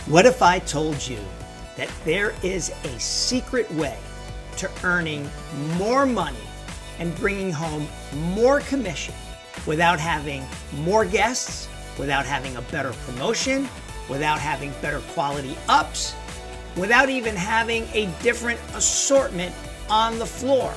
What if I told you that there is a secret way to earning more money and bringing home more commission without having more guests, without having a better promotion, without having better quality ups, without even having a different assortment on the floor?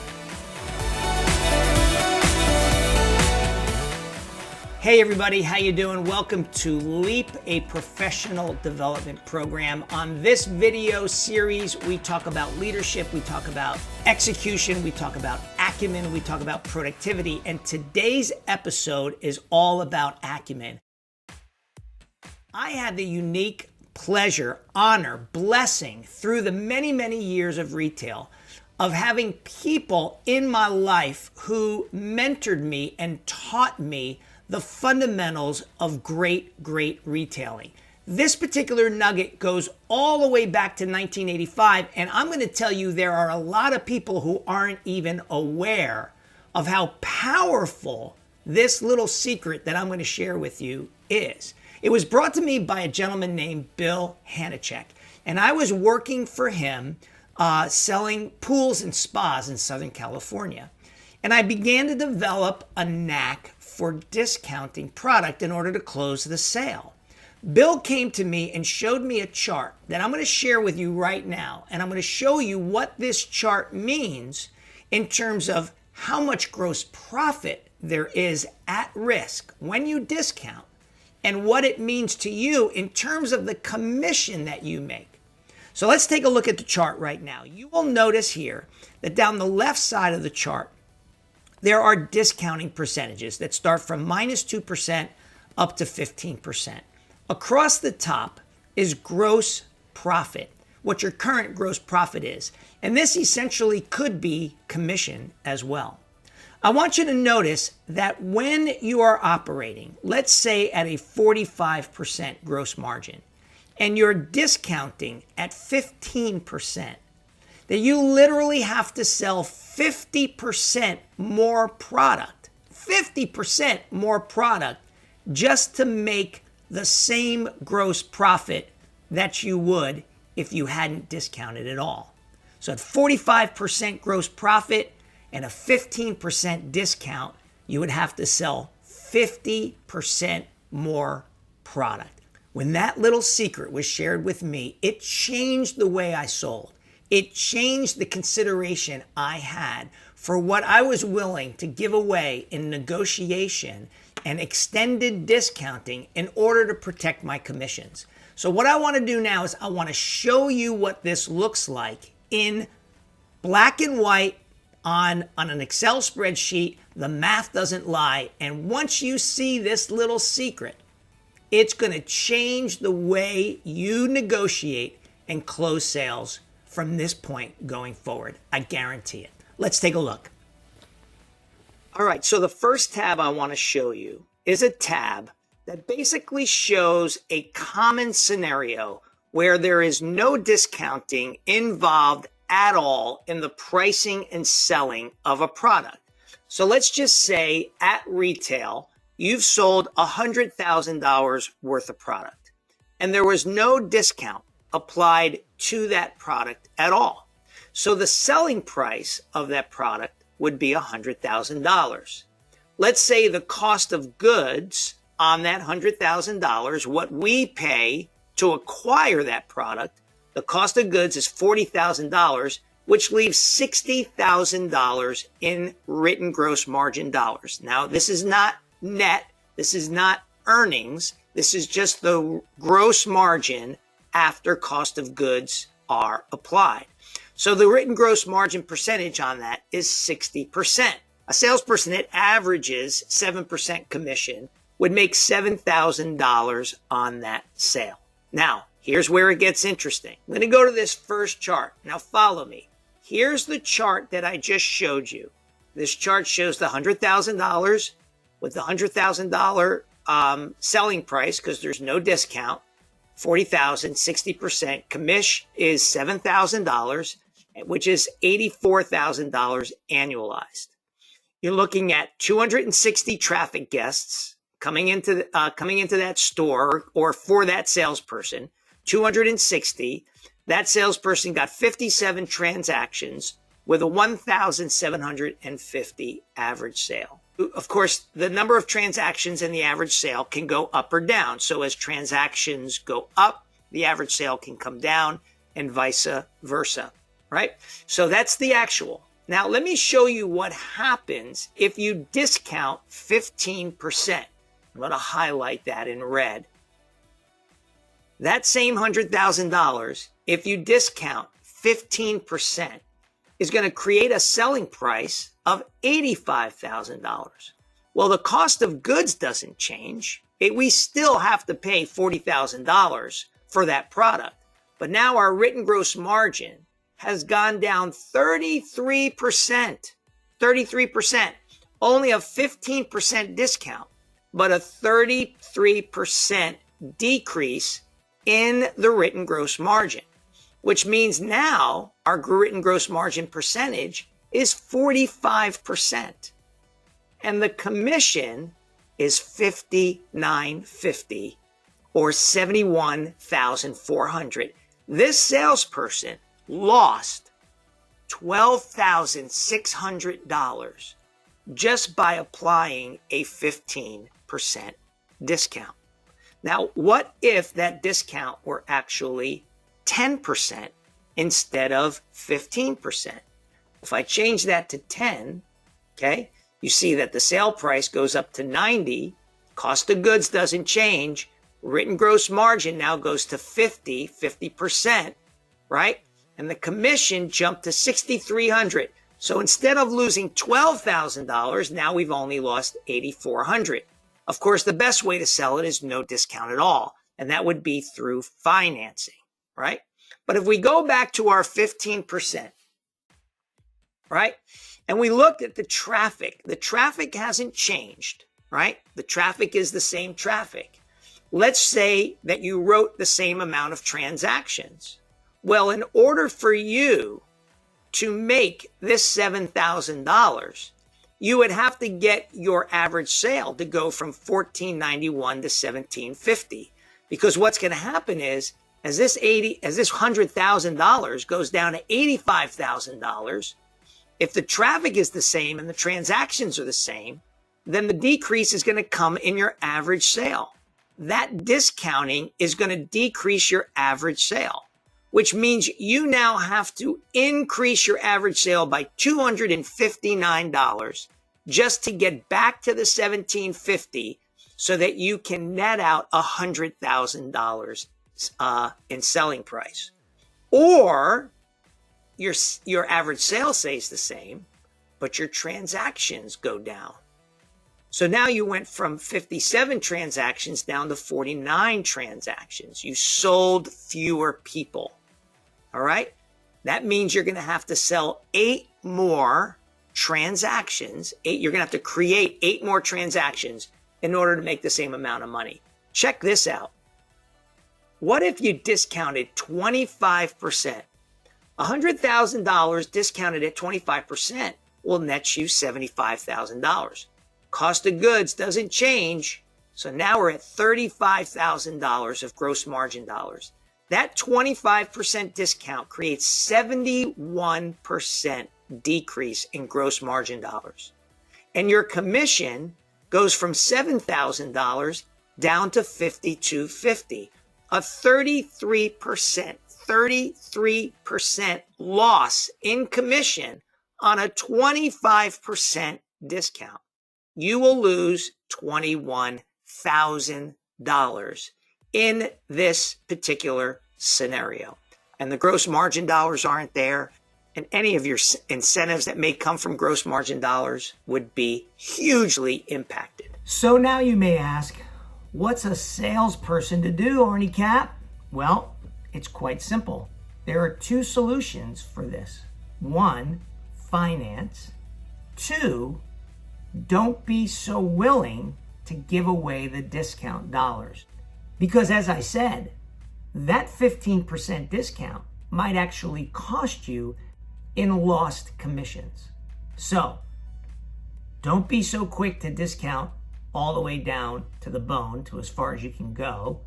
Hey everybody, how you doing? Welcome to Leap, a professional development program. On this video series, we talk about leadership, we talk about execution, we talk about acumen, we talk about productivity, and today's episode is all about acumen. I had the unique pleasure, honor, blessing through the many years of retail of having people in my life who mentored me and taught me the fundamentals of great retailing. This particular nugget goes all the way back to 1985, and I'm going to tell you there are a lot of people who aren't even aware of how powerful this little secret that I'm going to share with you is. It was brought to me by a gentleman named Bill Hanachek, and I was working for him selling pools and spas in Southern California. And I began to develop a knack for discounting product in order to close the sale. Bill came to me and showed me a chart that I'm going to share with you right now. And I'm going to show you what this chart means in terms of how much gross profit there is at risk when you discount and what it means to you in terms of the commission that you make. So let's take a look at the chart right now. You will notice here that down the left side of the chart, there are discounting percentages that start from -2% up to 15%. Across the top is gross profit, what your current gross profit is. And this essentially could be commission as well. I want you to notice that when you are operating, let's say at a 45% gross margin, and you're discounting at 15%, that you literally have to sell 50% more product, 50% more product just to make the same gross profit that you would if you hadn't discounted at all. So at 45% gross profit and a 15% discount, you would have to sell 50% more product. When that little secret was shared with me, it changed the way I sold. It changed the consideration I had for what I was willing to give away in negotiation and extended discounting in order to protect my commissions. So what I want to do now is I want to show you what this looks like in black and white on an Excel spreadsheet. The math doesn't lie. And once you see this little secret, it's going to change the way you negotiate and close sales from this point going forward. I guarantee it. Let's take a look. All right, so the first tab I want to show you is a tab that basically shows a common scenario where there is no discounting involved at all in the pricing and selling of a product. So let's just say at retail, you've sold $100,000 worth of product, and there was no discount applied to that product at all. So the selling price of that product would be $100,000. Let's say the cost of goods on that $100,000, what we pay to acquire that product, the cost of goods is $40,000, which leaves $60,000 in written gross margin dollars. Now, this is not net. This is not earnings. This is just the gross margin after cost of goods are applied. So the written gross margin percentage on that is 60%. A salesperson that averages 7% commission would make $7,000 on that sale. Now, here's where it gets interesting. I'm going to go to this first chart. Now follow me. Here's the chart that I just showed you. This chart shows the $100,000 with the $100,000 selling price because there's no discount. 40,000, 60%. Commish is $7,000, which is $84,000 annualized. You're looking at 260 traffic guests coming into that store or for that salesperson. 260. That salesperson got 57 transactions with a 1,750 average sale. Of course, the number of transactions and the average sale can go up or down. So as transactions go up, the average sale can come down and vice versa, right? So that's the actual. Now, let me show you what happens if you discount 15%. I'm going to highlight that in red. That same $100,000, if you discount 15%, is going to create a selling price of $85,000. Well, the cost of goods doesn't change. We still have to pay $40,000 for that product. But now our written gross margin has gone down 33%. 33%. Only a 15% discount, but a 33% decrease in the written gross margin, which means now our written gross margin percentage is 45%. And the commission is $59.50 or $71,400. This salesperson lost $12,600 just by applying a 15% discount. Now, what if that discount were actually 10% instead of 15%? If I change that to 10, okay, you see that the sale price goes up to 90, cost of goods doesn't change, written gross margin now goes to 50%, right? And the commission jumped to $6,300. So instead of losing $12,000, now we've only lost $8,400. Of course, the best way to sell it is no discount at all, and that would be through financing, right? But if we go back to our 15%, right, and we looked at the traffic hasn't changed, right? The traffic is the same traffic. Let's say that you wrote the same amount of transactions. Well, in order for you to make this $7,000, you would have to get your average sale to go from $1,491 to $1,750. Because what's going to happen is, as this $100,000 goes down to $85,000, if the traffic is the same and the transactions are the same, then the decrease is going to come in your average sale. That discounting is going to decrease your average sale, which means you now have to increase your average sale by $259 just to get back to the $1,750 so that you can net out $100,000 in selling price. Or your average sale stays the same, but your transactions go down. So now you went from 57 transactions down to 49 transactions. You sold fewer people. All right? That means you're going to have to sell 8 more transactions. You're going to have to create 8 more transactions in order to make the same amount of money. Check this out. What if you discounted 25%? $100,000 discounted at 25% will net you $75,000. Cost of goods doesn't change. So now we're at $35,000 of gross margin dollars. That 25% discount creates 71% decrease in gross margin dollars. And your commission goes from $7,000 down to $5,250. A 33% loss in commission on a 25% discount. You will lose $21,000 in this particular scenario. And the gross margin dollars aren't there. And any of your incentives that may come from gross margin dollars would be hugely impacted. So now you may ask, what's a salesperson to do, Arnie Cap? Well, it's quite simple. There are 2 solutions for this. 1, finance. 2, don't be so willing to give away the discount dollars. Because as I said, that 15% discount might actually cost you in lost commissions. So don't be so quick to discount all the way down to the bone, to as far as you can go.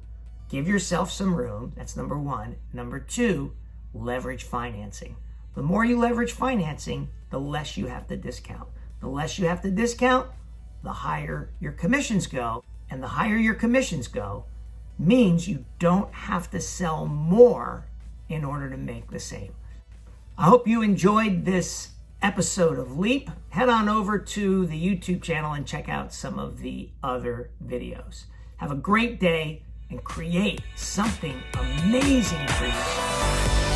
Give yourself some room. That's number one. Number two, leverage financing. The more you leverage financing, the less you have to discount. The less you have to discount, the higher your commissions go. And the higher your commissions go means you don't have to sell more in order to make the same. I hope you enjoyed this episode of Leap. Head on over to the YouTube channel and check out some of the other videos. Have a great day and create something amazing for yourself.